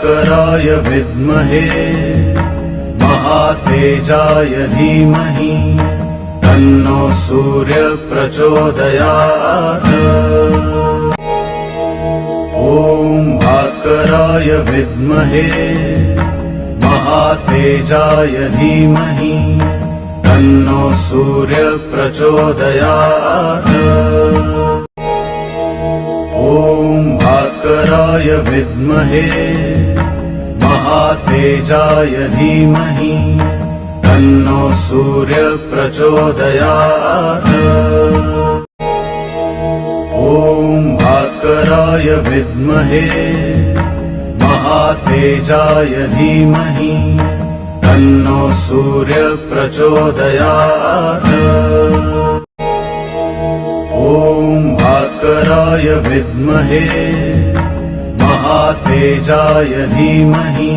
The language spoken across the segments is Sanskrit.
भास्कराय विद्महे महातेजाय धीमहि तन्नो सूर्य प्रचोदयात्। ॐ भास्कराय विद्महे महातेजाय धीमहि तन्नो सूर्य प्रचोदयात्। ॐ भास्कराय विद्महे महातेजाय धीमहि तन्नो सूर्य प्रचोदयात्। ॐ भास्कराय विद्महे महातेजाय धीमहि तन्नो सूर्य प्रचोदयात्। ॐ भास्कराय विद्महे महातेजाय धीमहि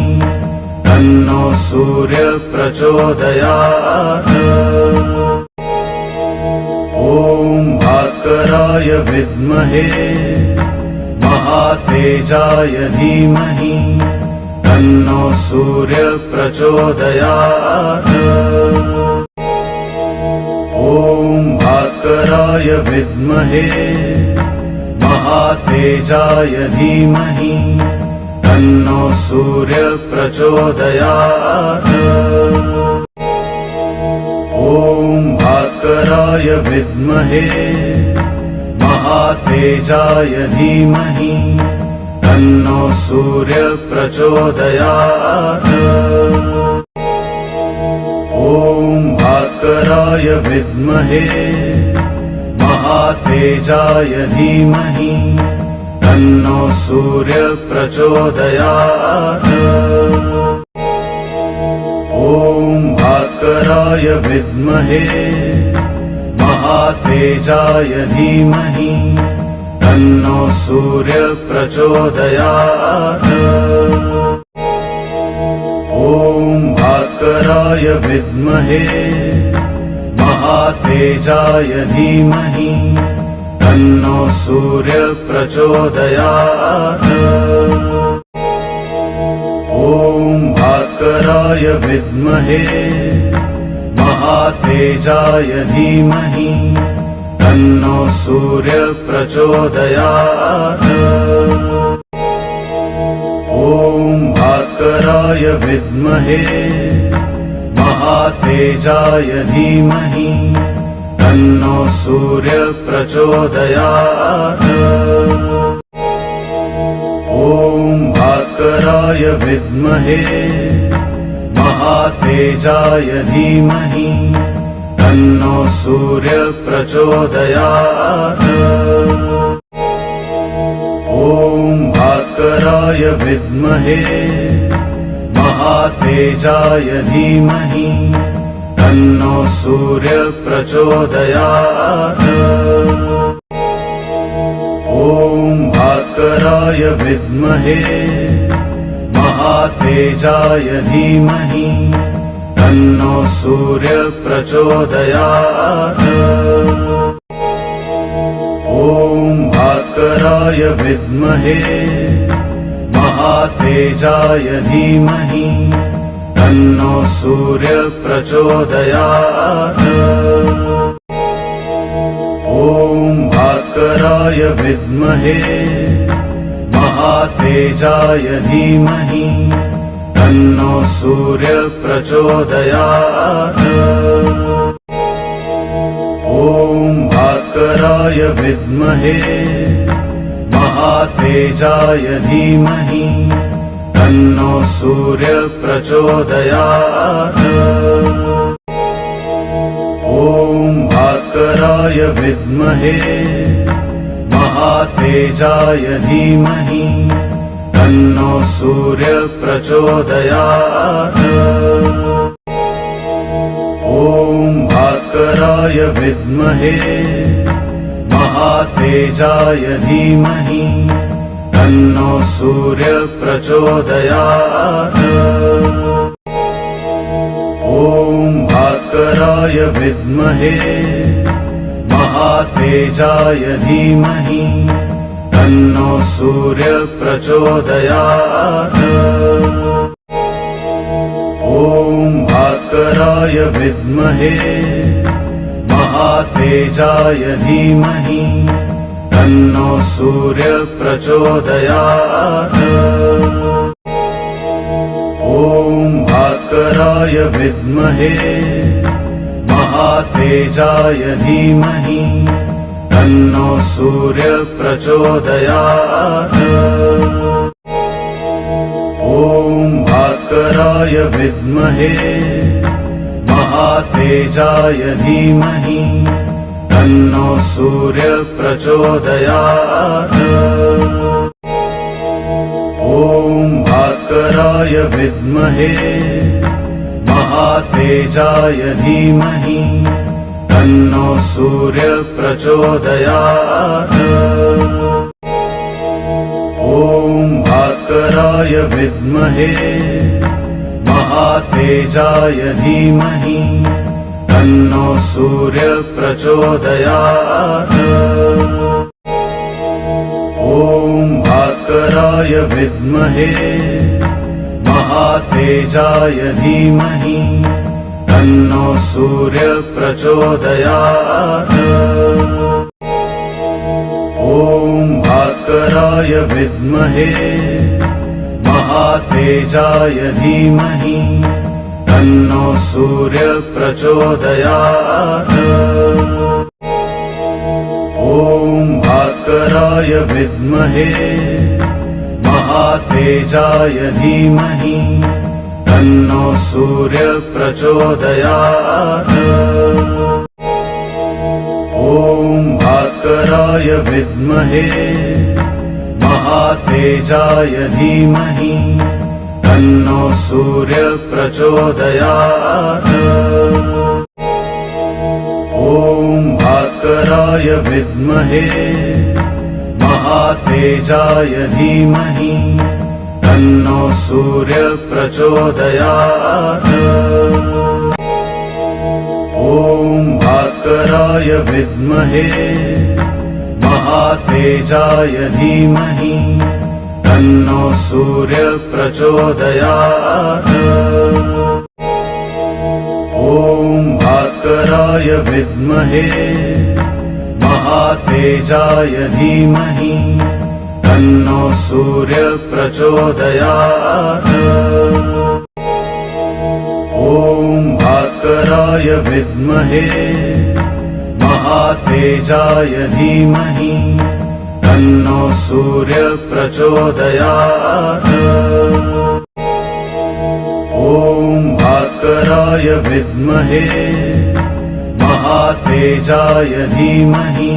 तन्नो सूर्य प्रचोदयात्। ॐ भास्कराय विद्महे महातेजाय धीमहि तन्नो सूर्य प्रचोदयात्। ॐ भास्कराय विद्महे महातेजाय धीमहि तन्नो सूर्य प्रचोदयात्। ॐ भास्कराय विद्महे महातेजाय धीमहि तन्नो सूर्य प्रचोदयात्। ॐ भास्कराय विद्महे महातेजाय धीमहि तन्नो सूर्य प्रचोदयात्। ॐ भास्कराय विद्महे महातेजाय धीमहि तन्नो सूर्य प्रचोदयात्। ॐ भास्कराय विद्महे महातेजाय धीमहि तन्नो सूर्य प्रचोदयात्। ॐ भास्कराय विद्महे महातेजाय धीमहि तन्नो सूर्य प्रचोदयात्। ॐ भास्कराय विद्महे महातेजाय धीमहि तन्नो सूर्य प्रचोदयात्। ॐ भास्कराय विद्महे महातेजाय धीमहि तन्नो सूर्य प्रचोदयात्। ॐ भास्कराय विद्महे महातेजाय धीमहि तन्नो सूर्य प्रचोदयात्। ॐ भास्कराय विद्महे महातेजाय धीमहि तन्नो सूर्य प्रचोदयात्। ॐ भास्कराय विद्महे महातेजाय धीमहि तन्नो सूर्य प्रचोदयात्। ॐ भास्कराय विद्महे महातेजाय धीमहि तन्नो सूर्य प्रचोदयात्। ॐ भास्कराय विद्महे महातेजाय धीमहि तन्नो सूर्य प्रचोदयात्। ॐ भास्कराय विद्महे महातेजाय धीमहि तन्नो सूर्य प्रचोदयात्। ॐ भास्कराय विद्महे महातेजाय धीमहि तन्नो सूर्य प्रचोदयात्। ॐ भास्कराय विद्महे महातेजाय धीमहि तन्नो सूर्य प्रचोदयात्। ॐ भास्कराय विद्महे महातेजाय धीमहि तन्नो सूर्य प्रचोदयात्। ॐ भास्कराय विद्महे महातेजाय धीमहि तन्नो सूर्य प्रचोदयात्। ॐ भास्कराय विद्महे महातेजाय धीमहि तन्नो सूर्य प्रचोदयात्। ॐ भास्कराय विद्महे महातेजाय धीमहि तन्नो सूर्य प्रचोदयात्। ॐ भास्कराय विद्महे महातेजाय धीमहि तन्नो सूर्य प्रचोदयात्। ॐ भास्कराय विद्महे महातेजाय धीमहि तन्नो सूर्य प्रचोदयात्। ॐ भास्कराय विद्महे महातेजाय धीमहि तन्नो सूर्य प्रचोदयात्। ॐ भास्कराय विद्महे महातेजाय धीमहि तन्नो सूर्य प्रचोदयात्। ॐ भास्कराय विद्महे महातेजाय धीमहि तन्नो सूर्य प्रचोदयात्। ॐ भास्कराय विद्महे महातेजाय धीमहि तन्नो सूर्य प्रचोदयात्। ॐ भास्कराय विद्महे महातेजाय धीमहि तन्नो सूर्य प्रचोदयात्। ॐ भास्कराय विद्महे महातेजाय धीमहि तन्नो सूर्य प्रचोदयात्। ॐ भास्कराय विद्महे महातेजाय धीमहि तन्नो सूर्य प्रचोदयात्। ॐ भास्कराय विद्महे महातेजाय धीमहि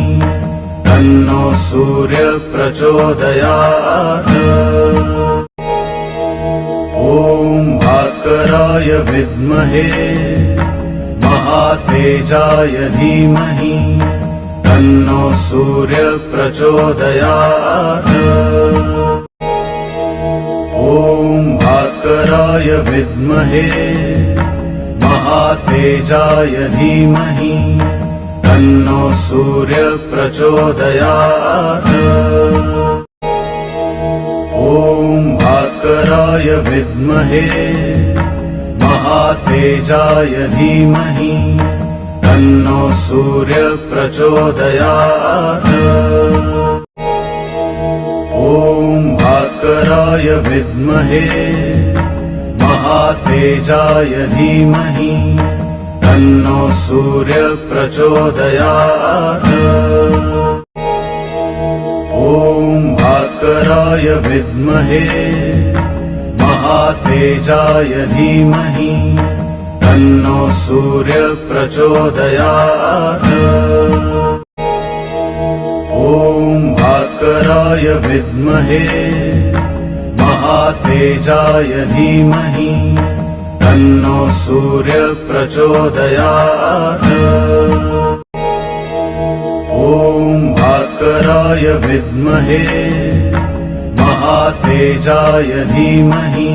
तन्नो सूर्य प्रचोदयात्। ॐ भास्कराय विद्महे महातेजाय धीमहि तन्नो सूर्य प्रचोदयात्। ॐ भास्कराय विद्महे महातेजाय धीमहि तन्नो सूर्य प्रचोदयात्। ॐ भास्कराय विद्महे महातेजाय धीमहि तन्नो सूर्य प्रचोदयात्। ॐ भास्कराय विद्महे महातेजाय धीमहि तन्नो सूर्य प्रचोदयात्। ॐ भास्कराय विद्महे महातेजाय धीमहि तन्नो सूर्य प्रचोदयात्। ॐ भास्कराय विद्महे महातेजाय धीमहि तन्नो सूर्य प्रचोदयात्। ॐ भास्कराय विद्महे महातेजाय धीमहि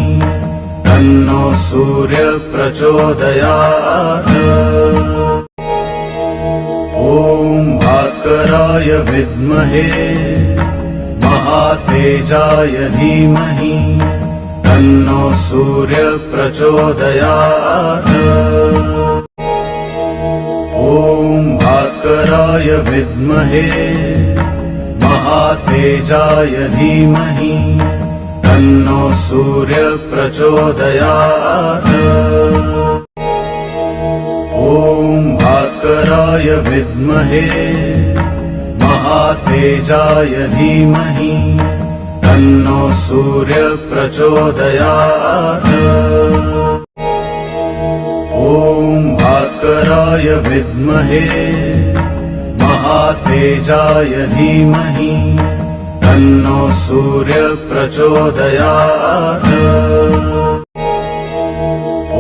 तन्नो सूर्य प्रचोदयात्। ॐ भास्कराय विद्महे महातेजाय धीमहि तन्नो सूर्य प्रचोदयात्। ॐ भास्कराय विद्महे महातेजाय धीमहि तन्नो सूर्य प्रचोदयात्। ॐ भास्कराय विद्महे महातेजाय धीमहि तन्नो सूर्य प्रचोदयात्। ॐ भास्कराय विद्महे महातेजाय धीमहि तन्नो सूर्य प्रचोदयात्।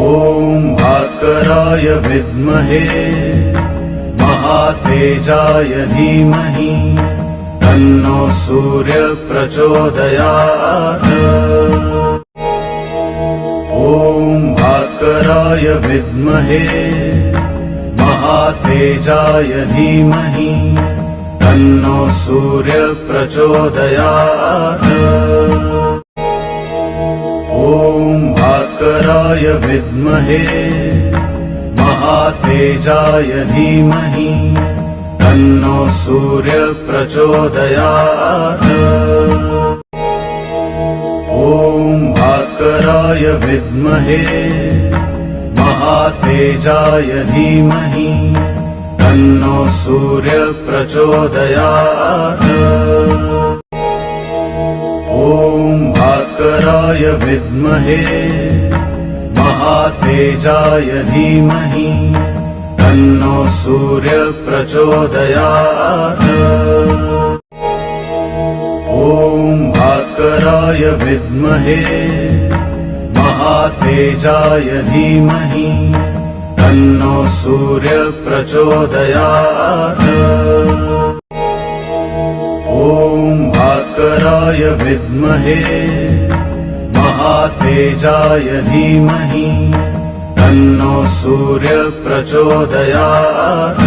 ॐ भास्कराय विद्महे महातेजाय धीमहि तन्नो सूर्य प्रचोदयात्। ॐ भास्कराय विद्महे महातेजाय धीमहि तन्नो सूर्य प्रचोदयात्। ॐ भास्कराय विद्महे महातेजाय धीमहि तन्नो सूर्य प्रचोदयात्। ॐ भास्कराय विद्महे महातेजाय धीमहि तन्नो सूर्य प्रचोदयात्। ॐ भास्कराय विद्महे महातेजाय धीमहि तन्नो सूर्य प्रचोदयात्। ॐ भास्कराय विद्महे महातेजाय धीमहि तन्नो सूर्य प्रचोदयात्। ॐ भास्कराय विद्महे महातेजाय धीमहि तन्नो सूर्य प्रचोदयात्।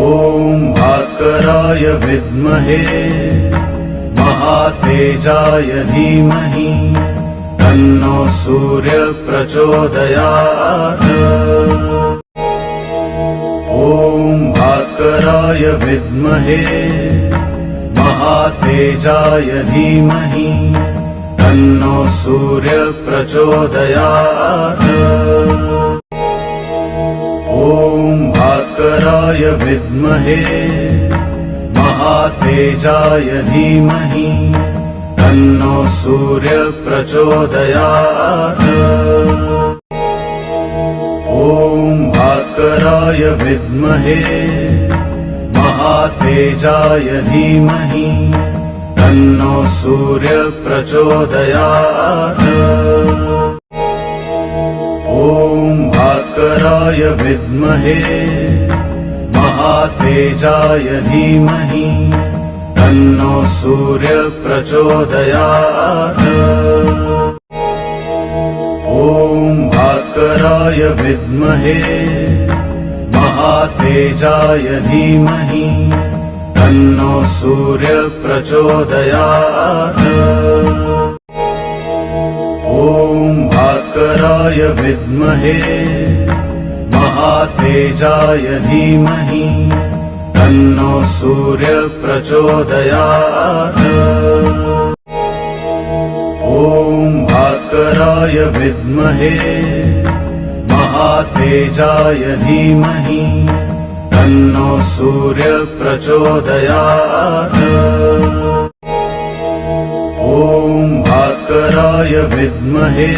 ॐ भास्कराय विद्महे महातेजाय धीमहि तन्नो सूर्य प्रचोदयात्। ॐ भास्कराय विद्महे महातेजाय धीमहि तन्नो सूर्य प्रचोदयात्। ॐ भास्कराय विद्महे महातेजाय धीमहि तन्नो सूर्य प्रचोदयात्। ॐ भास्कराय विद्महे महातेजाय धीमहि तन्नो सूर्य प्रचोदयात्। ॐ भास्कराय विद्महे महातेजाय धीमहि तन्नो सूर्य प्रचोदयात्। ॐ भास्कराय विद्महे महातेजाय धीमहि तन्नो सूर्य प्रचोदयात्। ॐ भास्कराय विद्महे महातेजाय धीमहि तन्नो सूर्य प्रचोदयात्। ॐ भास्कराय विद्महे महातेजाय धीमहि तन्नो सूर्य प्रचोदयात्। ॐ भास्कराय विद्महे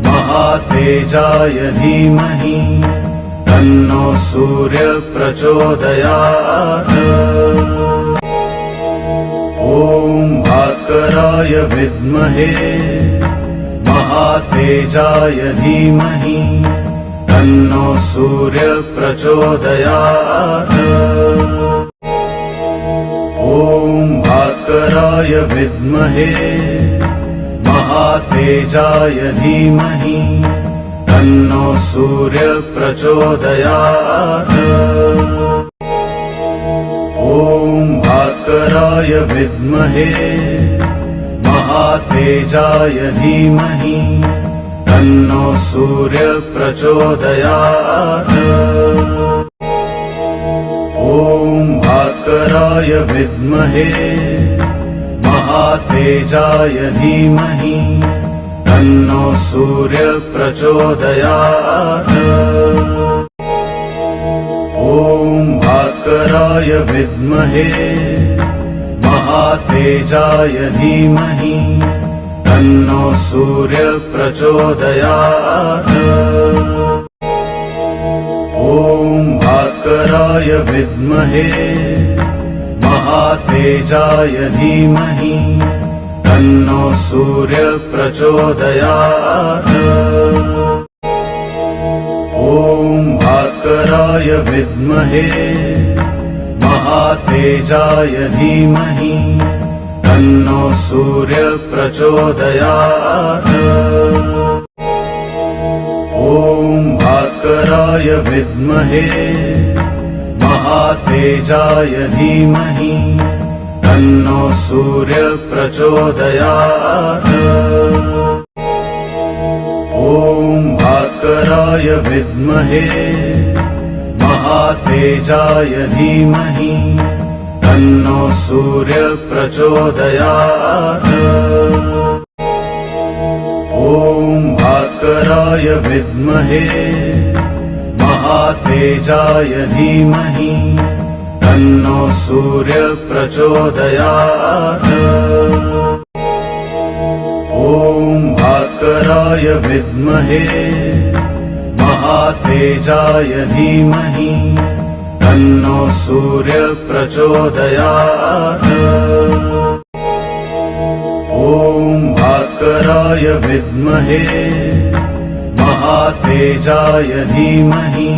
महातेजाय धीमहि तन्नो सूर्य प्रचोदयात्। ॐ भास्कराय विद्महे महातेजाय धीमहि तन्नो सूर्य प्रचोदयात्। ॐ भास्कराय विद्महे महातेजाय धीमहि तन्नो सूर्य प्रचोदयात्। ॐ भास्कराय विद्महे महातेजाय धीमहि तन्नो सूर्य प्रचोदयात्। ॐ भास्कराय विद्महे महातेजाय धीमहि तन्नो सूर्य प्रचोदयात्। ॐ भास्कराय विद्महे महातेजाय धीमहि तन्नो सूर्य प्रचोदयात्। ॐ भास्कराय विद्महे महातेजाय धीमहि तन्नो सूर्य प्रचोदयात्। ॐ भास्कराय विद्महे महातेजाय धीमहि तन्नो सूर्य प्रचोदयात्। ॐ भास्कराय विद्महे महातेजाय धीमहि तन्नो सूर्य प्रचोदयात्। ॐ भास्कराय विद्महे महातेजाय धीमहि तन्नो सूर्य प्रचोदयात्। ॐ भास्कराय विद्महे महातेजाय धीमहि तन्नो सूर्य प्रचोदयात्। ॐ भास्कराय विद्महे महातेजाय धीमहि तन्नो सूर्य प्रचोदयात्। ॐ भास्कराय विद्महे महातेजाय धीमहि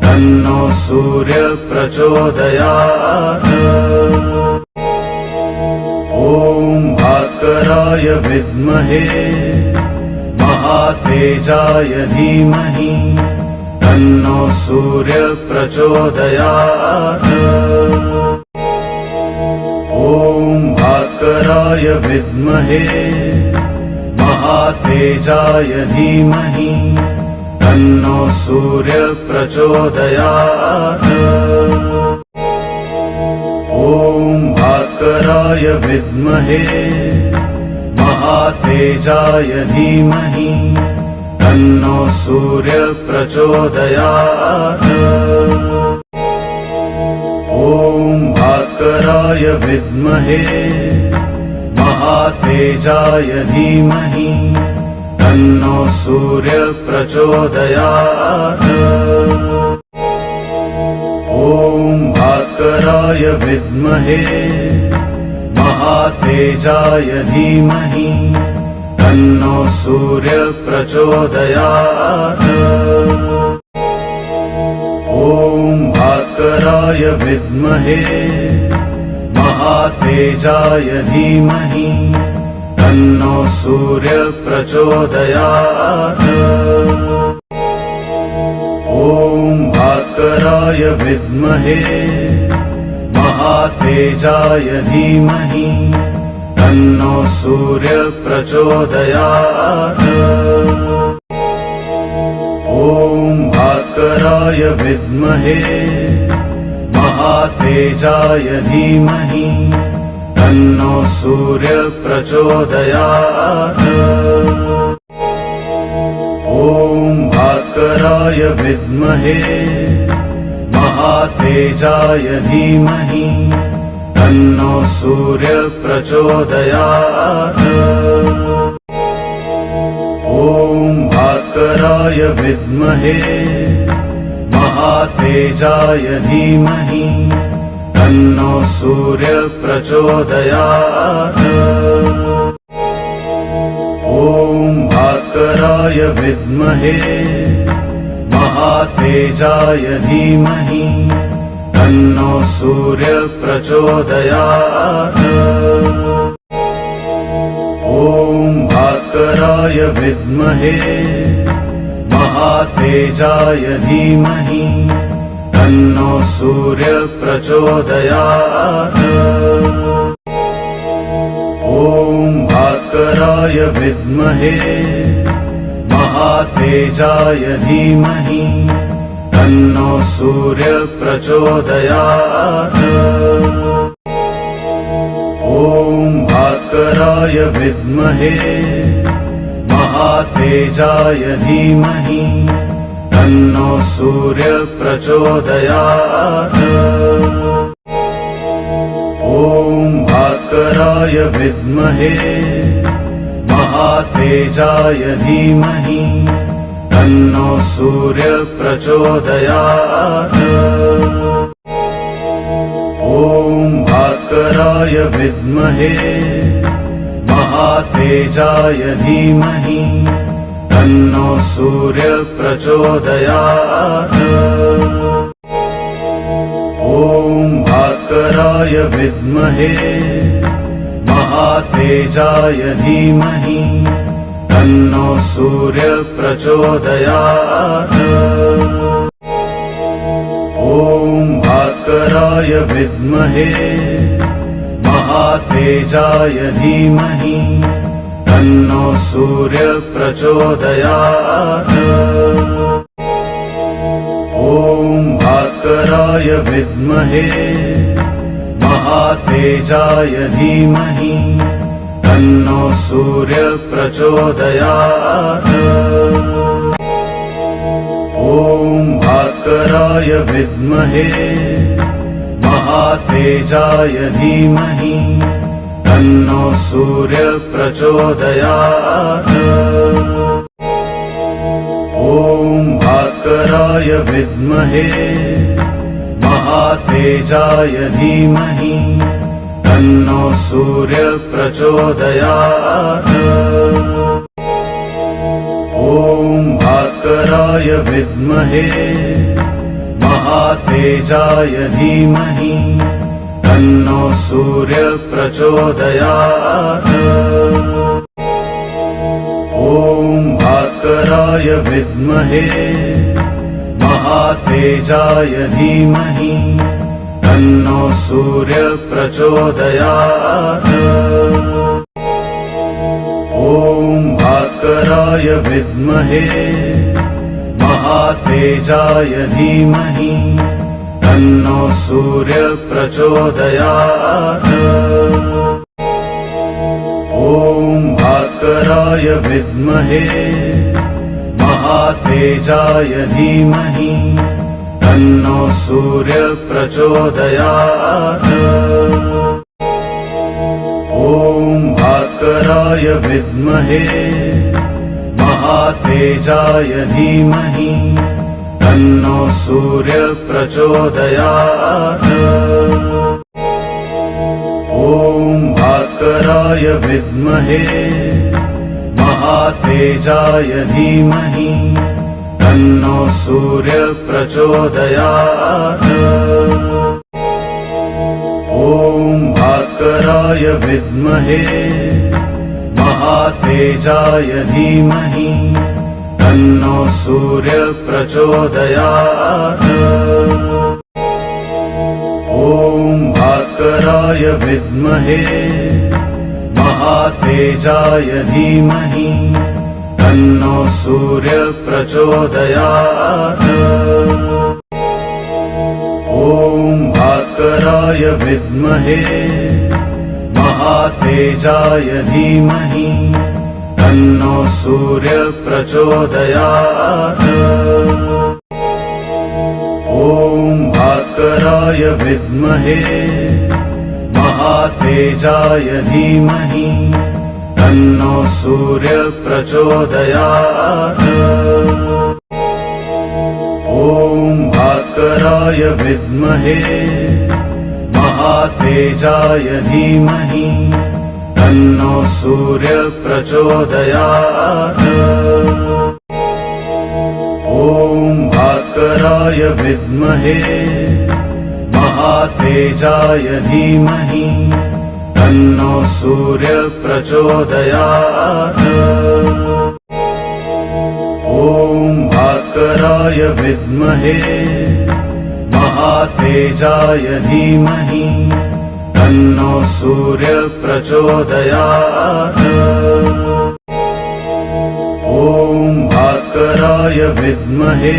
तन्नो सूर्य प्रचोदयात्। ॐ भास्कराय विद्महे महातेजाय धीमहि तन्नो सूर्य प्रचोदयात्। ॐ भास्कराय विद्महे महातेजाय धीमहि तन्नो सूर्य प्रचोदयात्। ॐ भास्कराय विद्महे महातेजाय धीमहि तन्नो सूर्य प्रचोदयात्। ॐ भास्कराय विद्महे महातेजाय धीमहि तन्नो सूर्य प्रचोदयात्। ॐ भास्कराय विद्महे महातेजाय धीमहि तन्नो सूर्य प्रचोदयात्। ॐ भास्कराय विद्महे महातेजाय धीमहि तन्नो सूर्य प्रचोदयात्। ॐ भास्कराय विद्महे महातेजाय धीमहि तन्नो सूर्य प्रचोदयात्। ॐ भास्कराय विद्महे महातेजाय धीमहि तन्नो सूर्य प्रचोदयात्। ॐ भास्कराय विद्महे महातेजाय धीमहि तन्नो सूर्य प्रचोदयात्। ॐ भास्कराय विद्महे महातेजाय धीमहि तन्नो सूर्य प्रचोदयात्। ॐ भास्कराय विद्महे महातेजाय धीमहि तन्नो सूर्य प्रचोदयात्। ॐ भास्कराय विद्महे महातेजाय धीमहि तन्नो सूर्य प्रचोदयात्। ॐ भास्कराय विद्महे महातेजाय धीमहि तन्नो सूर्य प्रचोदयात्। ॐ भास्कराय विद्महे महातेजाय धीमहि तन्नो सूर्य प्रचोदयात्। ॐ भास्कराय विद्महे महातेजाय धीमहि तन्नो सूर्य प्रचोदयात्। ॐ भास्कराय विद्महे महातेजाय धीमहि तन्नो सूर्य प्रचोदयात्। ॐ भास्कराय विद्महे महातेजाय धीमहि तन्नो सूर्य प्रचोदयात्। ॐ भास्कराय विद्महे महातेजाय धीमहि तन्नो सूर्य प्रचोदयात्। ॐ भास्कराय विद्महे महातेजाय धीमहि तन्नो सूर्य प्रचोदयात्। ॐ भास्कराय विद्महे महातेजाय धीमहि तन्नो सूर्य प्रचोदयात्। ॐ भास्कराय विद्महे महातेजाय धीमहि तन्नो सूर्य प्रचोदयात्। ॐ भास्कराय विद्महे महातेजाय धीमहि तन्नो सूर्य प्रचोदयात्। ॐ भास्कराय विद्महे महातेजाय धीमहि तन्नो सूर्य प्रचोदयात्। ॐ भास्कराय विद्महे महातेजाय धीमहि तन्नो सूर्य प्रचोदयात्। ॐ भास्कराय विद्महे महातेजाय धीमहि तन्नो सूर्य प्रचोदयात्। ॐ भास्कराय विद्महे महातेजाय धीमहि तन्नो सूर्य प्रचोदयात्। ॐ भास्कराय विद्महे महातेजाय धीमहि तन्नो सूर्य प्रचोदयात्। ॐ भास्कराय विद्महे महातेजाय धीमहि तन्नो सूर्य प्रचोदयात्। ॐ भास्कराय विद्महे महातेजाय धीमहि तन्नो सूर्य प्रचोदयात्। ॐ भास्कराय विद्महे महातेजाय धीमहि तन्नो सूर्य प्रचोदयात्। ॐ भास्कराय विद्महे महातेजाय धीमहि तन्नो सूर्य प्रचोदयात्। ॐ भास्कराय विद्महे महातेजाय धीमहि तन्नो सूर्य प्रचोदयात्। ॐ भास्कराय विद्महे महातेजाय धीमहि तन्नो सूर्य प्रचोदयात्। ॐ भास्कराय विद्महे महातेजाय धीमहि तन्नो सूर्य प्रचोदयात्। ॐ भास्कराय विद्महे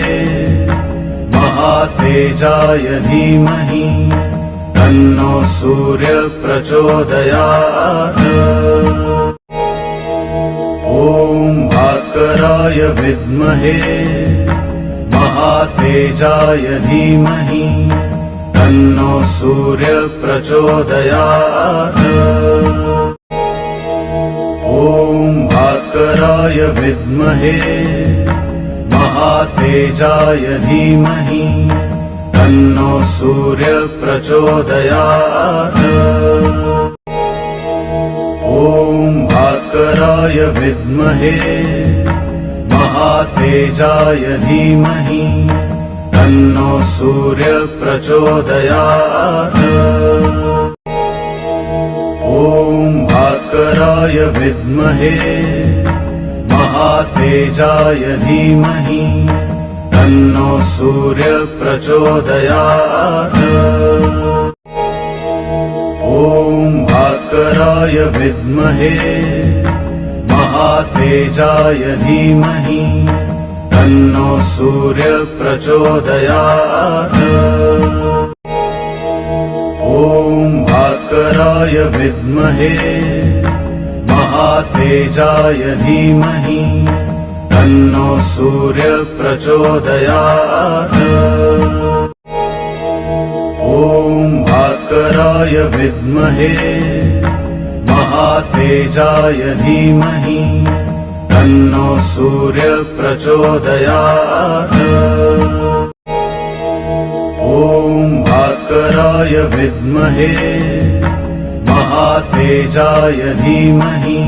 महातेजाय धीमहि तन्नो सूर्य प्रचोदयात्। ॐ भास्कराय विद्महे महातेजाय धीमहि तन्नो सूर्य प्रचोदयात्। ॐ भास्कराय विद्महे महातेजाय धीमहि तन्नो सूर्य प्रचोदयात्। ॐ भास्कराय विद्महे महातेजाय धीमहि तन्नो सूर्य प्रचोदयात्। ॐ भास्कराय विद्महे महातेजाय धीमहि तन्नो सूर्य प्रचोदयात्। ॐ भास्कराय विद्महे महातेजाय धीमहि तन्नो सूर्य प्रचोदयात्। ॐ भास्कराय विद्महे महातेजाय धीमहि तन्नो सूर्य प्रचोदयात्। ॐ भास्कराय विद्महे महातेजाय धीमहि तन्नो सूर्य प्रचोदयात्। ॐ भास्कराय विद्महे महातेजाय धीमहि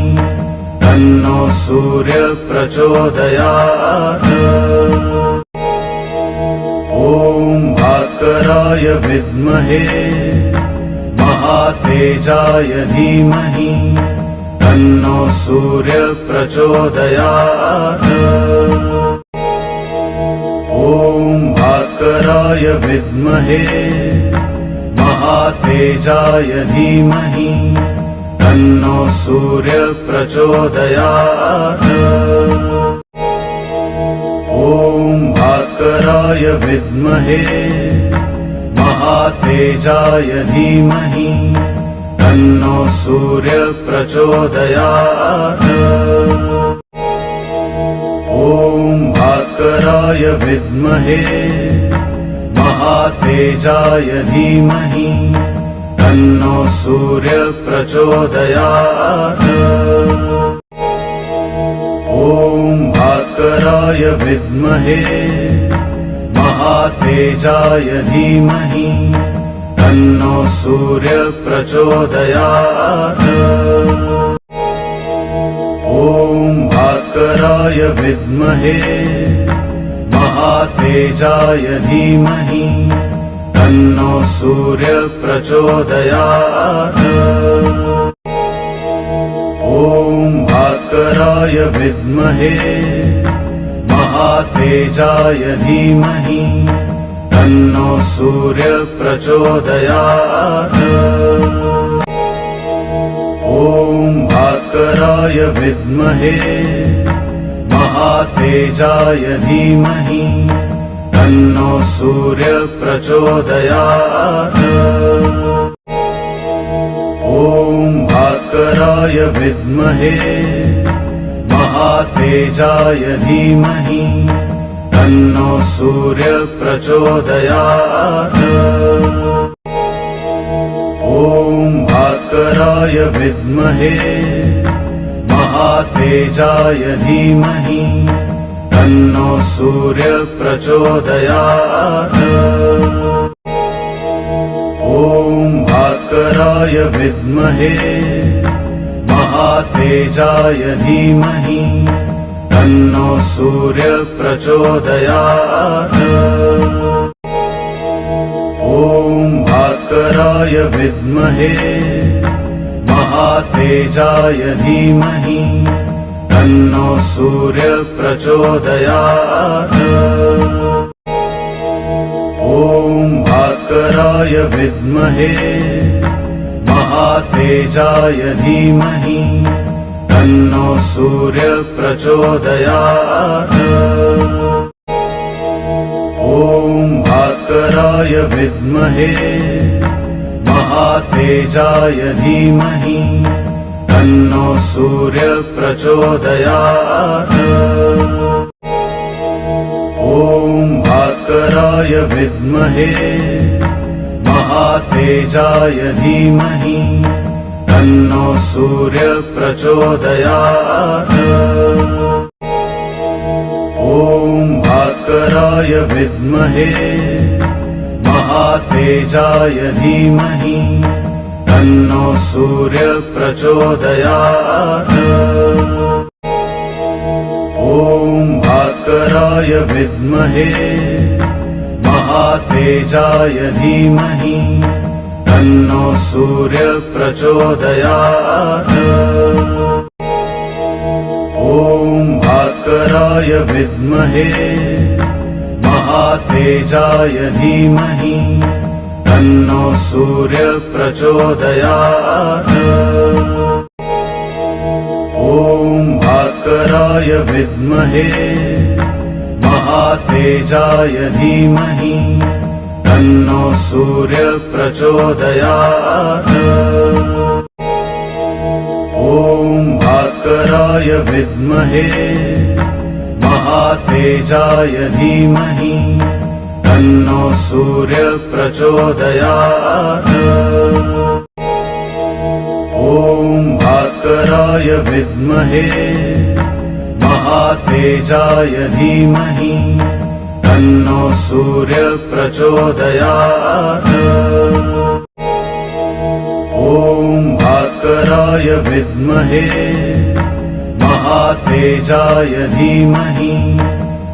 तन्नो सूर्य प्रचोदयात्। ॐ भास्कराय विद्महे महातेजाय धीमहि तन्नो सूर्य प्रचोदयात्। ॐ भास्कराय विद्महे महातेजाय धीमहि तन्नो सूर्य प्रचोदयात्। ॐ भास्कराय विद्महे महातेजाय धीमहि तन्नो सूर्य प्रचोदयात्। ॐ भास्कराय विद्महे महातेजाय धीमहि तन्नो सूर्य प्रचोदयात्। ॐ भास्कराय विद्महे महातेजाय धीमहि तन्नो सूर्य प्रचोदयात्। ॐ भास्कराय विद्महे महातेजाय धीमहि तन्नो सूर्य प्रचोदयात्। ॐ भास्कराय विद्महे महातेजाय धीमहि तन्नो सूर्य प्रचोदयात्। ॐ भास्कराय विद्महे महातेजाय धीमहि तन्नो सूर्य प्रचोदयात्। ॐ भास्कराय विद्महे महातेजाय धीमहि तन्नो सूर्य प्रचोदयात्। ॐ भास्कराय विद्महे महातेजाय धीमहि तन्नो सूर्य प्रचोदयात्। ॐ भास्कराय विद्महे महातेजाय धीमहि तन्नो सूर्य प्रचोदयात्। ॐ भास्कराय विद्महे महातेजाय धीमहि तन्नो सूर्य प्रचोदयात्। ॐ भास्कराय विद्महे महातेजाय धीमहि तन्नो सूर्य प्रचोदयात्। ॐ भास्कराय विद्महे महातेजाय धीमहि तन्नो सूर्य प्रचोदयात्। ॐ भास्कराय विद्महे महातेजाय धीमहि तन्नो सूर्य प्रचोदयात्। ॐ भास्कराय विद्महे महातेजाय धीमहि तन्नो सूर्य प्रचोदयात्। ॐ भास्कराय विद्महे महातेजाय धीमहि तन्नो सूर्य प्रचोदयात्। ॐ भास्कराय विद्महे महातेजाय धीमहि तन्नो सूर्य प्रचोदयात्। ॐ भास्कराय विद्महे महातेजाय धीमहि तन्नो सूर्य प्रचोदयात्। ॐ भास्कराय विद्महे महातेजाय धीमहि तन्नो सूर्य प्रचोदयात्। ॐ भास्कराय विद्महे महातेजाय धीमहि तन्नो सूर्य प्रचोदयात्। ॐ भास्कराय विद्महे महातेजाय धीमहि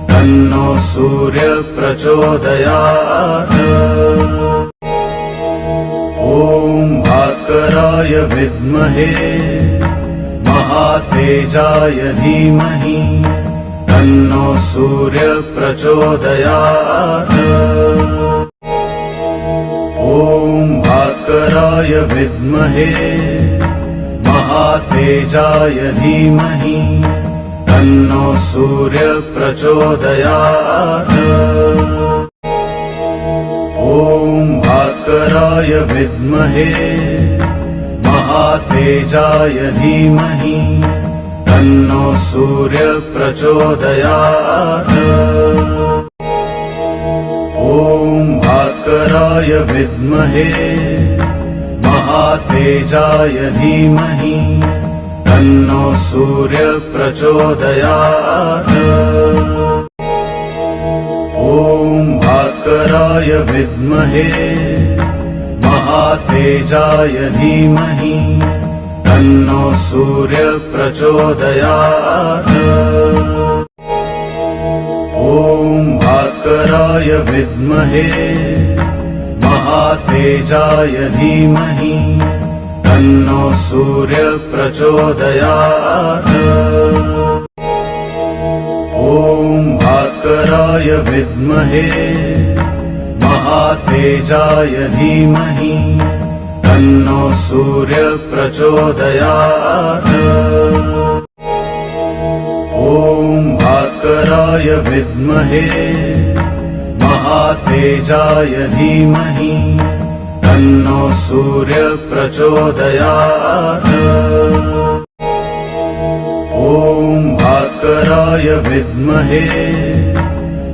तन्नो सूर्य प्रचोदयात्। ॐ भास्कराय विद्महे महातेजाय धीमहि तन्नो सूर्य प्रचोदयात्। ॐ भास्कराय विद्महे महातेजाय धीमहि तन्नो सूर्य प्रचोदयात्। ॐ भास्कराय विद्महे महातेजाय धीमहि तन्नो सूर्य प्रचोदयात्। ॐ भास्कराय विद्महे महातेजाय धीमहि तन्नो सूर्य प्रचोदयात्। ॐ भास्कराय विद्महे महातेजाय धीमहि तन्नो सूर्य प्रचोदयात्। ॐ भास्कराय विद्महे महातेजाय धीमहि तन्नो सूर्य प्रचोदयात्। ॐ भास्कराय विद्महे महातेजाय धीमहि तन्नो सूर्य प्रचोदयात्। ॐ भास्कराय विद्महे महातेजाय धीमहि तन्नो सूर्य प्रचोदयात्। ॐ भास्कराय विद्महे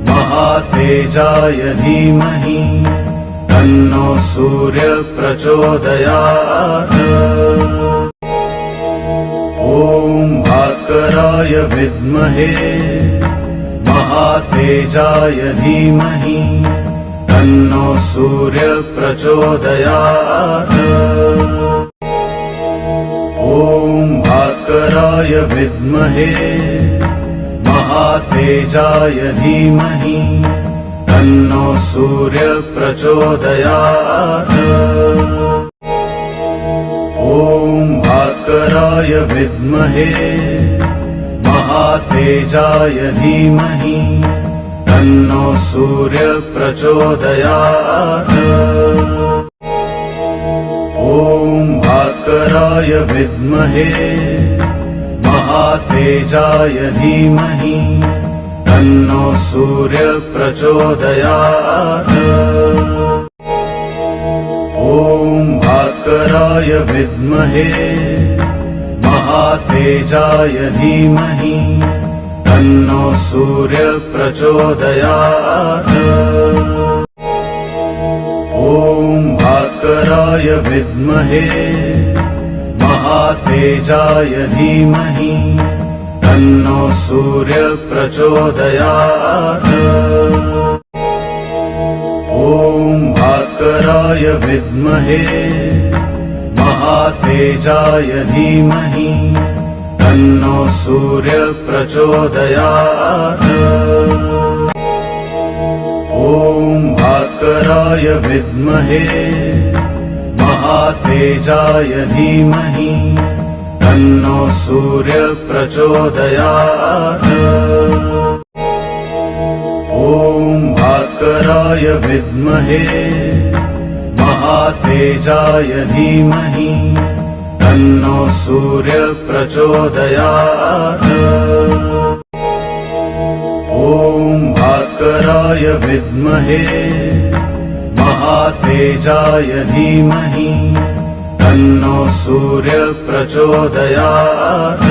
महातेजाय धीमहि तन्नो सूर्य प्रचोदयात्। ॐ भास्कराय विद्महे महातेजाय धीमहि तन्नो सूर्य प्रचोदयात्। ॐ भास्कराय विद्महे महातेजाय धीमहि तन्नो सूर्य प्रचोदयात्। ॐ भास्कराय विद्महे महातेजाय धीमहि तन्नो सूर्य प्रचोदयात्। ॐ भास्कराय विद्महे महातेजाय धीमहि तन्नो सूर्य प्रचोदयात्। ॐ भास्कराय विद्महे महातेजाय धीमहि तन्नो सूर्य प्रचोदयात्। ॐ भास्कराय विद्महे महातेजाय धीमहि तन्नो सूर्य प्रचोदयात्। ॐ भास्कराय विद्महे महातेजाय धीमहि तन्नो सूर्य प्रचोदयात्। ॐ भास्कराय विद्महे महातेजाय धीमहि तन्नो सूर्य प्रचोदयात्। ॐ भास्कराय विद्महे महातेजाय धीमहि तन्नो सूर्य प्रचोदयात्। ॐ भास्कराय विद्महे महातेजाय धीमहि तन्नो सूर्य प्रचोदयात्।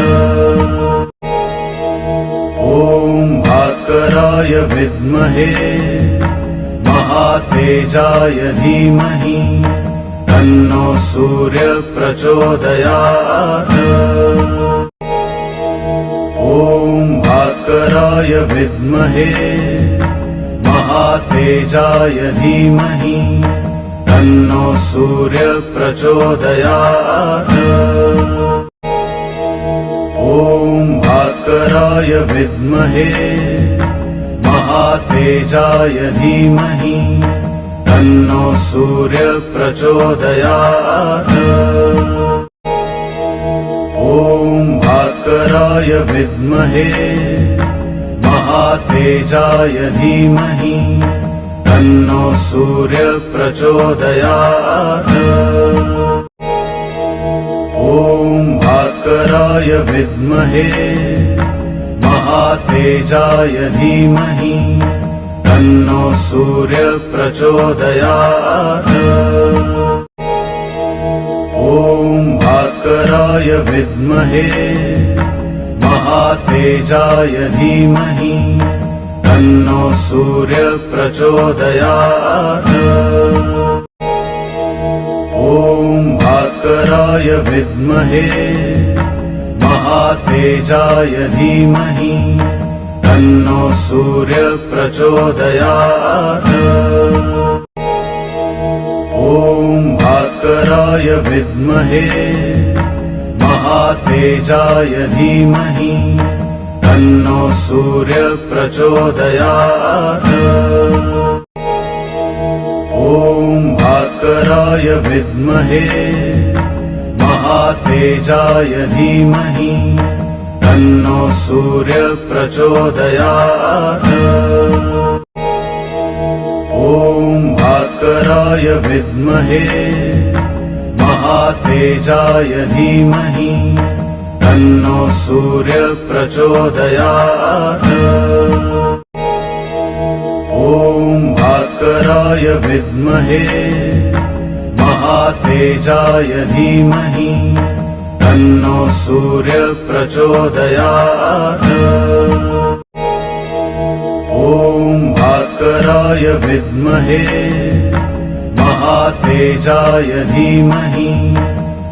ॐ भास्कराय विद्महे महातेजाय धीमहि तन्नो सूर्य प्रचोदयात्। ॐ भास्कराय विद्महे महातेजाय धीमहि तन्नो सूर्य प्रचोदयात्। ॐ भास्कराय विद्महे महातेजाय धीमहि तन्नो सूर्य प्रचोदयात्। ॐ भास्कराय विद्महे महातेजाय धीमहि तन्नो सूर्य प्रचोदयात्। ॐ भास्कराय विद्महे महातेजाय धीमहि तन्नो सूर्य प्रचोदयात्। ॐ भास्कराय विद्महे महातेजाय धीमहि तन्नो सूर्य प्रचोदयात्। ॐ भास्कराय विद्महे महातेजाय धीमहि तन्नो सूर्य प्रचोदयात्। ॐ भास्कराय विद्महे महातेजाय धीमहि तन्नो सूर्य प्रचोदयात्। ॐ भास्कराय विद्महे महातेजाय धीमहि तन्नो सूर्य प्रचोदयात्। ॐ भास्कराय विद्महे महातेजाय धीमहि तन्नो सूर्य प्रचोदयात्। ॐ भास्कराय विद्महे महातेजाय धीमहि तन्नो सूर्य प्रचोदयात्। ॐ भास्कराय विद्महे महातेजाय धीमहि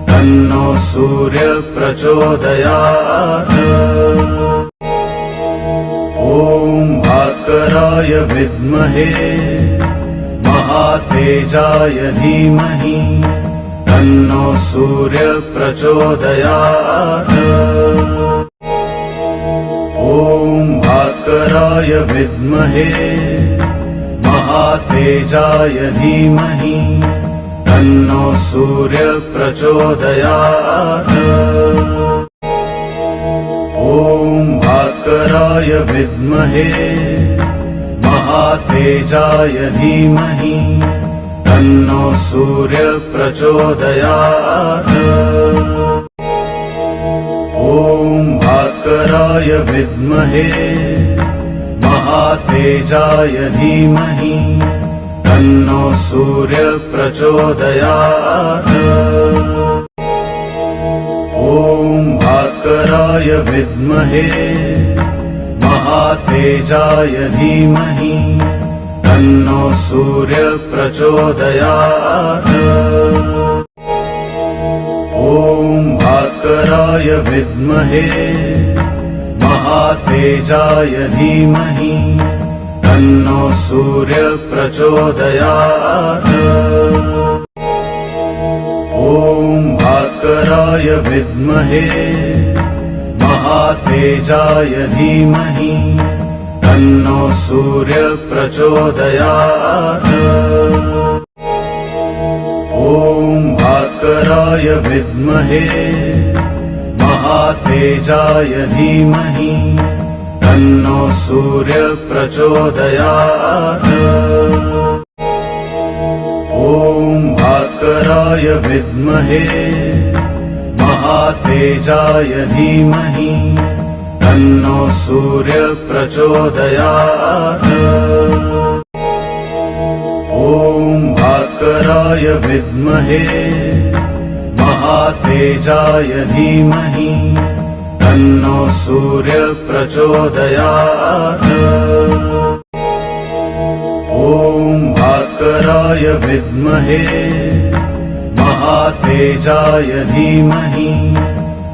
तन्नो सूर्य प्रचोदयात्। ॐ भास्कराय विद्महे महातेजाय धीमहि तन्नो सूर्य प्रचोदयात्। ॐ भास्कराय विद्महे महातेजाय धीमहि तन्नो सूर्य प्रचोदयात्। ॐ भास्कराय विद्महे महातेजाय धीमहि तन्नो सूर्य प्रचोदयात्। ॐ भास्कराय विद्महे महातेजाय धीमहि तन्नो सूर्य प्रचोदयात्। ॐ भास्कराय विद्महे महातेजाय धीमहि तन्नो सूर्य प्रचोदयात्। ॐ भास्कराय विद्महे महातेजाय धीमहि तन्नो सूर्य प्रचोदयात्। ॐ भास्कराय विद्महे महातेजाय धीमहि तन्नो सूर्य प्रचोदयात्। ॐ भास्कराय विद्महे महातेजाय धीमहि तन्नो सूर्य प्रचोदयात्। ॐ भास्कराय विद्महे महातेजाय धीमहि तन्नो सूर्य प्रचोदयात्। ॐ भास्कराय विद्महे महातेजाय धीमहि तन्नो सूर्य प्रचोदयात्। ॐ भास्कराय विद्महे महातेजाय धीमहि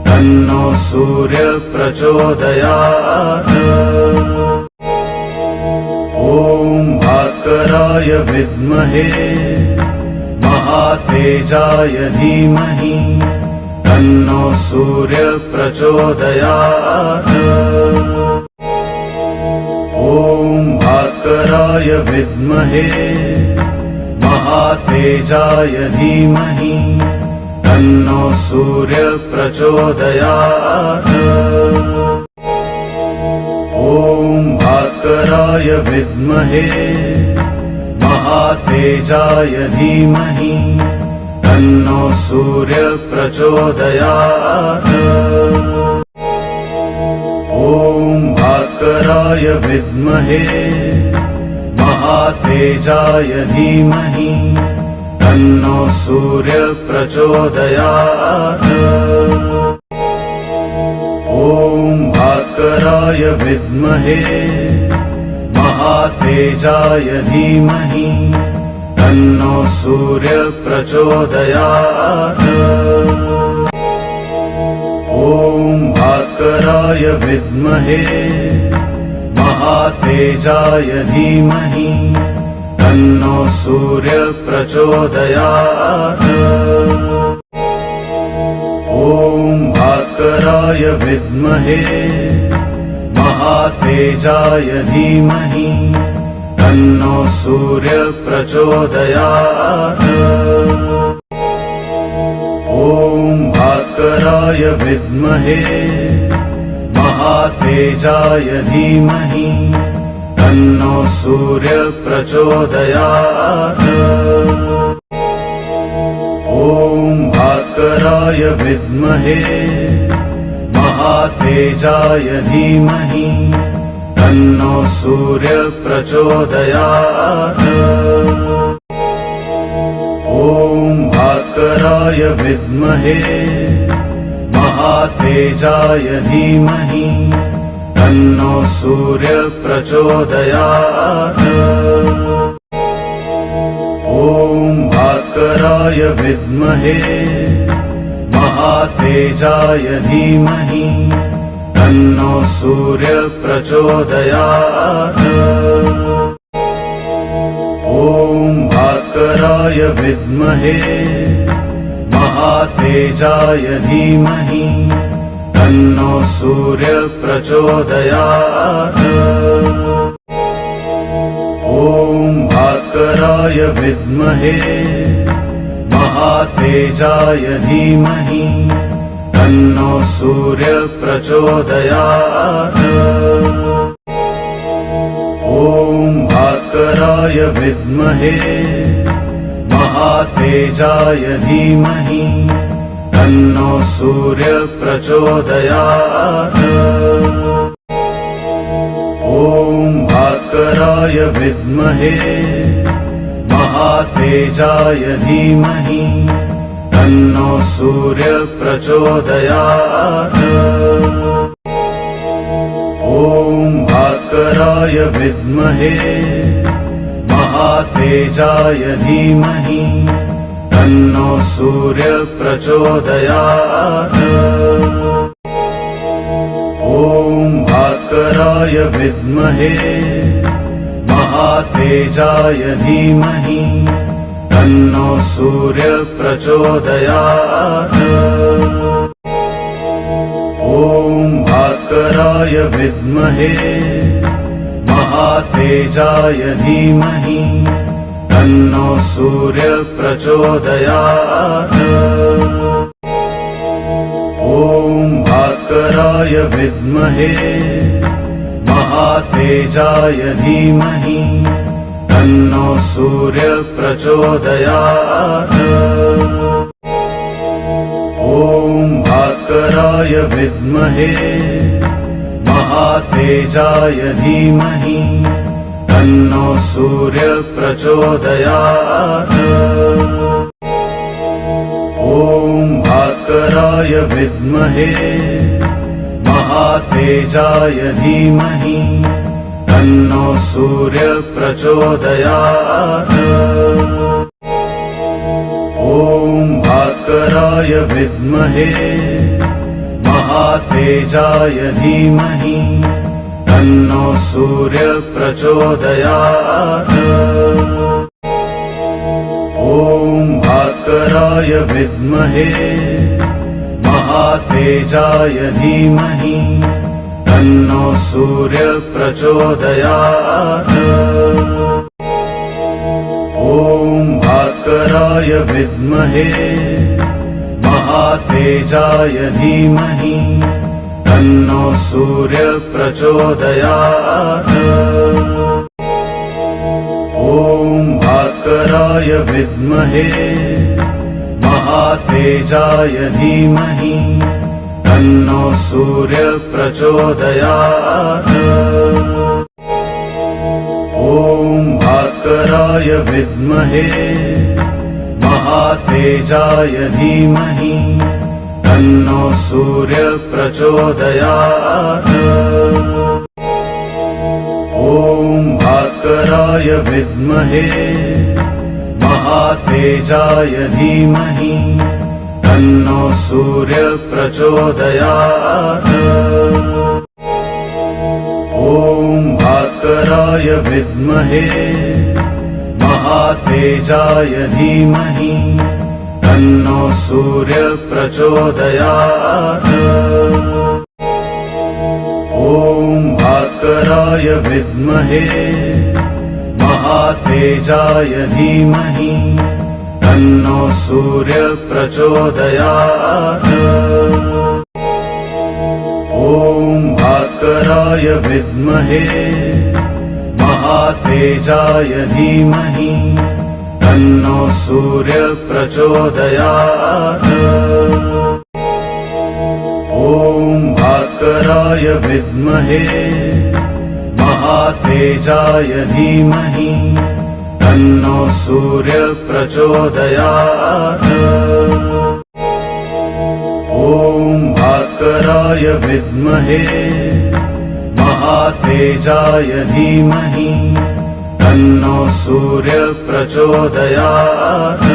तन्नो सूर्य प्रचोदयात्। ॐ भास्कराय विद्महे महातेजाय धीमहि तन्नो सूर्य प्रचोदयात्। ॐ भास्कराय विद्महे महातेजाय धीमहि तन्नो सूर्य प्रचोदयात्। ॐ भास्कराय विद्महे महातेजाय धीमहि तन्नो सूर्य प्रचोदयात्। ॐ भास्कराय विद्महे महातेजाय धीमहि तन्नो सूर्य प्रचोदयात्। ॐ भास्कराय विद्महे महातेजाय धीमहि तन्नो सूर्य प्रचोदयात्। ॐ भास्कराय विद्महे महातेजाय धीमहि तन्नो सूर्य प्रचोदयात्। ॐ भास्कराय विद्महे महातेजाय धीमहि तन्नो सूर्य प्रचोदयात्। ॐ भास्कराय विद्महे महातेजाय धीमहि तन्नो सूर्य प्रचोदयात्। ॐ भास्कराय विद्महे महातेजाय धीमहि तन्नो सूर्य प्रचोदयात्। ॐ भास्कराय विद्महे महातेजाय धीमहि तन्नो सूर्य प्रचोदयात्। ॐ भास्कराय विद्महे महातेजाय धीमहि तन्नो सूर्य प्रचोदयात्। ॐ भास्कराय विद्महे महातेजाय धीमहि तन्नो सूर्य प्रचोदयात्। ॐ भास्कराय विद्महे महातेजाय धीमहि तन्नो सूर्य प्रचोदयात्। ॐ भास्कराय भास्कराय विद्महे महातेजाय धीमहि तन्नो सूर्य प्रचोदयात्। ॐ भास्कराय विद्महे महातेजाय धीमहि तन्नो सूर्य प्रचोदयात्। ॐ भास्कराय विद्महे महातेजाय धीमहि तन्नो सूर्य प्रचोदयात्। ॐ भास्कराय विद्महे महातेजाय धीमहि तन्नो सूर्य प्रचोदयात्। ॐ भास्कराय विद्महे महातेजाय धीमहि तन्नो सूर्य प्रचोदयात्। ॐ भास्कराय विद्महे महातेजाय धीमहि तन्नो सूर्य प्रचोदयात्। ॐ भास्कराय विद्महे महातेजाय धीमहि तन्नो सूर्य प्रचोदयात्। ॐ भास्कराय विद्महे महातेजाय धीमहि तन्नो सूर्य प्रचोदयात्। ॐ भास्कराय विद्महे महातेजाय धीमहि तन्नो सूर्य प्रचोदयात्। ॐ भास्कराय विद्महे महातेजाय धीमहि तन्नो सूर्य प्रचोदयात्। ॐ भास्कराय विद्महे महातेजाय धीमहि तन्नो सूर्य प्रचोदयात्। ॐ भास्कराय विद्महे महातेजाय धीमहि तन्नो सूर्य प्रचोदयात्। ॐ भास्कराय विद्महे महातेजाय धीमहि तन्नो सूर्य प्रचोदयात्। ॐ भास्कराय विद्महे महातेजाय धीमहि तन्नो सूर्य प्रचोदयात्। ॐ भास्कराय विद्महे महातेजाय धीमहि तन्नो सूर्य प्रचोदयात्। ॐ भास्कराय विद्महे महातेजाय धीमहि तन्नो सूर्य प्रचोदयात्। ॐ भास्कराय विद्महे महातेजाय धीमहि तन्नो सूर्य प्रचोदयात्। ॐ भास्कराय विद्महे महातेजाय धीमहि तन्नो सूर्य प्रचोदयात्। ॐ भास्कराय विद्महे महातेजाय धीमहि तन्नो सूर्य प्रचोदयात्।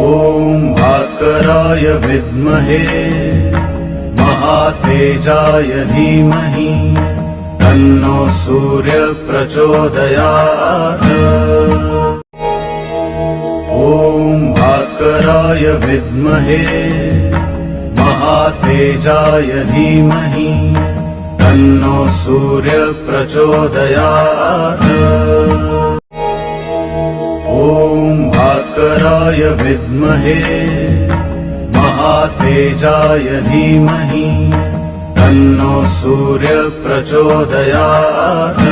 ॐ भास्कराय विद्महे महातेजाय धीमहि तन्नो सूर्य प्रचोदयात्। ॐ भास्कराय विद्महे महातेजाय धीमहि तन्नो सूर्य प्रचोदयात्। ॐ भास्कराय विद्महे महातेजाय धीमहि तन्नो सूर्य प्रचोदयात्।